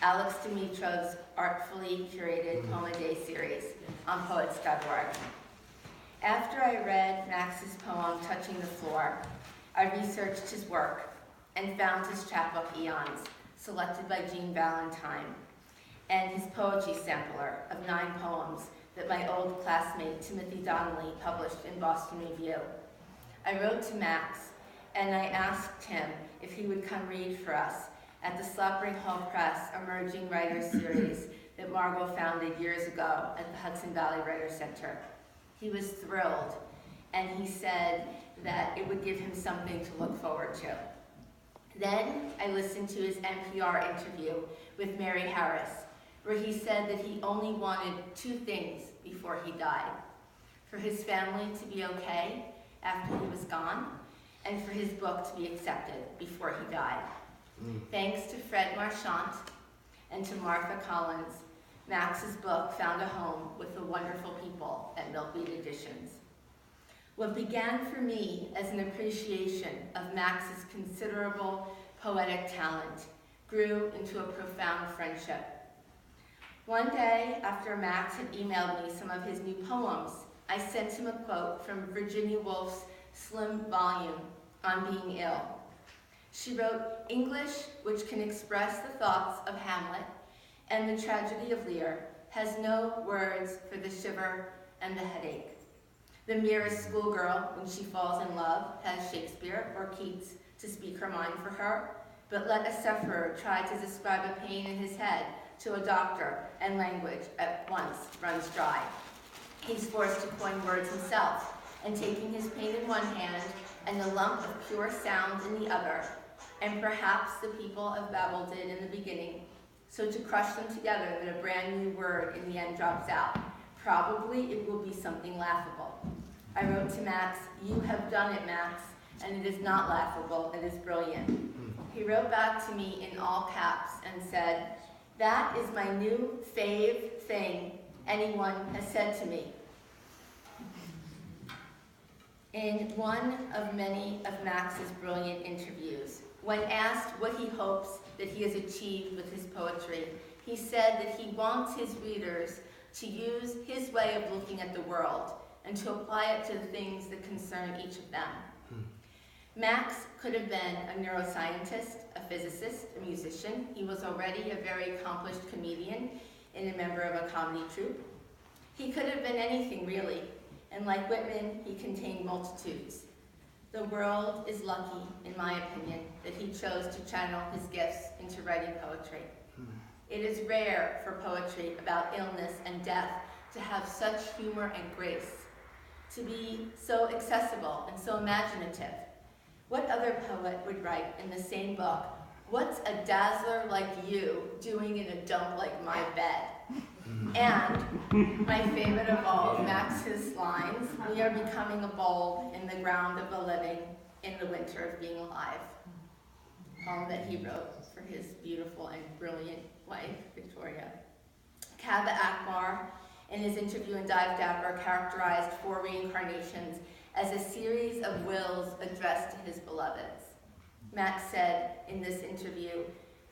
Alex Dimitrov's artfully curated Poem a Day series on poets.org. After I read Max's poem, Touching the Floor, I researched his work and found his chapbook, Eons, selected by Jean Valentine, and his poetry sampler of 9 poems that my old classmate Timothy Donnelly published in Boston Review. I wrote to Max, and I asked him if he would come read for us at the Sloppering Hall Press Emerging Writers Series that Margot founded years ago at the Hudson Valley Writers Center. He was thrilled, and he said that it would give him something to look forward to. Then I listened to his NPR interview with Mary Harris, where he said that he only wanted 2 things before he died: for his family to be okay after he was gone, and for his book to be accepted before he died. Thanks to Fred Marchant and to Martha Collins, Max's book found a home with the wonderful people at Milkweed Editions. What began for me as an appreciation of Max's considerable poetic talent grew into a profound friendship. One day, after Max had emailed me some of his new poems, I sent him a quote from Virginia Woolf's slim volume on being ill. She wrote, "English, which can express the thoughts of Hamlet and the tragedy of Lear, has no words for the shiver and the headache. The merest schoolgirl, when she falls in love, has Shakespeare or Keats to speak her mind for her, but let a sufferer try to describe a pain in his head to a doctor, and language at once runs dry. He's forced to coin words himself, and taking his pain in one hand and the lump of pure sound in the other, and perhaps the people of Babel did in the beginning, so to crush them together that a brand new word in the end drops out. Probably it will be something laughable." I wrote to Max, "You have done it, Max, and it is not laughable, it is brilliant." He wrote back to me in all caps and said, "That is my new fave thing anyone has said to me." In one of many of Max's brilliant interviews, when asked what he hopes that he has achieved with his poetry, he said that he wants his readers to use his way of looking at the world and to apply it to the things that concern each of them. Max could have been a neuroscientist, a physicist, a musician. He was already a very accomplished comedian and a member of a comedy troupe. He could have been anything, really, and like Whitman, he contained multitudes. The world is lucky, in my opinion, that he chose to channel his gifts into writing poetry. It is rare for poetry about illness and death to have such humor and grace, to be so accessible and so imaginative. What other poet would write in the same book, "What's a dazzler like you doing in a dump like my bed?" And my favorite of all, Max's lines, "We are becoming a bulb in the ground of the living in the winter of being alive." A poem that he wrote for his beautiful and brilliant wife, Victoria. Kaveh Akbar, in his interview in Dive Dapper, characterized 4 reincarnations as a series of wills addressed to his beloveds. Max said in this interview,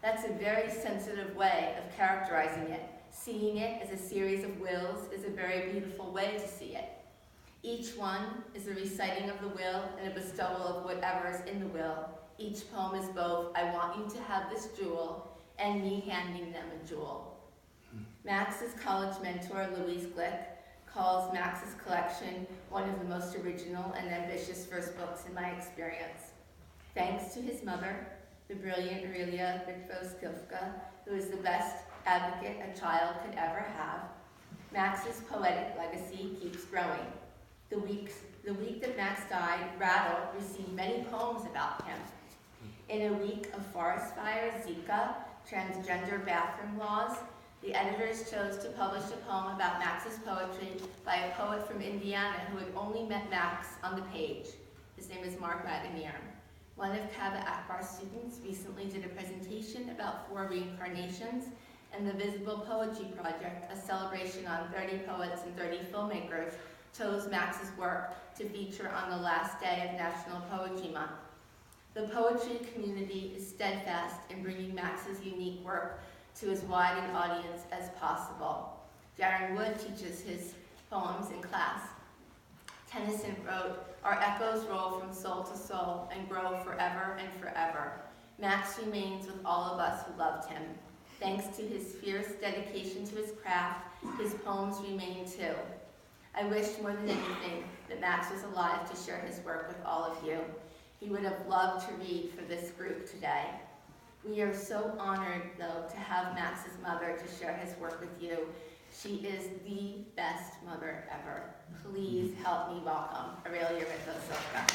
"That's a very sensitive way of characterizing it. Seeing it as a series of wills is a very beautiful way to see it. Each one is a reciting of the will and a bestowal of whatever is in the will. Each poem is both, I want you to have this jewel, and me handing them a jewel." Max's college mentor, Louise Glick, calls Max's collection one of the most original and ambitious first books in my experience. Thanks to his mother, the brilliant Aurelia Vitvoskivka, who is the best advocate a child could ever have, Max's poetic legacy keeps growing. The week that Max died, Rattle received many poems about him. In a week of forest fires, Zika, transgender bathroom laws, the editors chose to publish a poem about Max's poetry by a poet from Indiana who had only met Max on the page. His name is Mark Wagoneer. One of Kaveh Akbar's students recently did a presentation about 4 reincarnations, and the Visible Poetry Project, a celebration on 30 poets and 30 filmmakers, chose Max's work to feature on the last day of National Poetry Month. The poetry community is steadfast in bringing Max's unique work to as wide an audience as possible. Darren Wood teaches his poems in class. Tennyson wrote, "Our echoes roll from soul to soul and grow forever and forever." Max remains with all of us who loved him. Thanks to his fierce dedication to his craft, his poems remain too. I wish more than anything that Max was alive to share his work with all of you. He would have loved to read for this group today. We are so honored, though, to have Max's mother to share his work with you. She is the best mother ever. Please help me welcome Aurelia Rizzo-Silva.